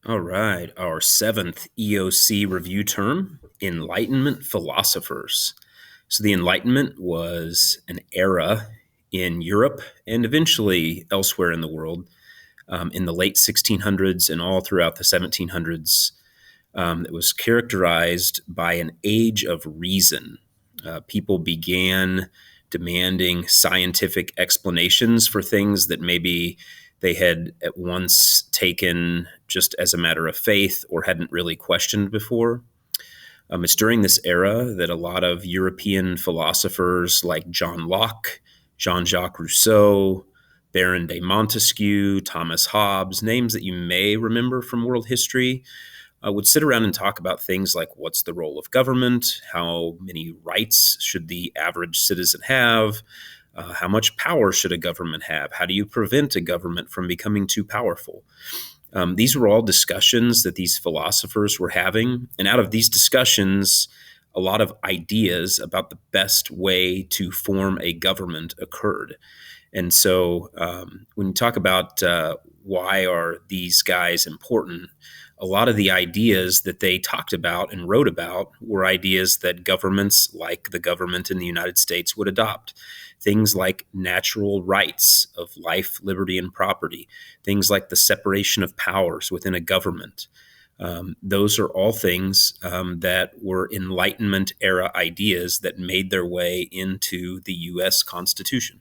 All right, our seventh EOC review term, Enlightenment Philosophers. So, the Enlightenment was an era in Europe and eventually elsewhere in the world in the late 1600s and all throughout the 1700s. It was characterized by an age of reason. People began demanding scientific explanations for things that maybe they had at once taken just as a matter of faith or hadn't really questioned before. It's during this era that a lot of European philosophers like John Locke, Jean Jacques Rousseau, Baron de Montesquieu, Thomas Hobbes, names that you may remember from world history, would sit around and talk about things like what's the role of government, how many rights should the average citizen have, how much power should a government have, how do you prevent a government from becoming too powerful. These were all discussions that these philosophers were having. And out of these discussions, a lot of ideas about the best way to form a government occurred. And so when you talk about why are these guys important, a lot of the ideas that they talked about and wrote about were ideas that governments like the government in the United States would adopt. Things like natural rights of life, liberty, and property, things like the separation of powers within a government. Those are all things that were Enlightenment era ideas that made their way into the U.S. Constitution.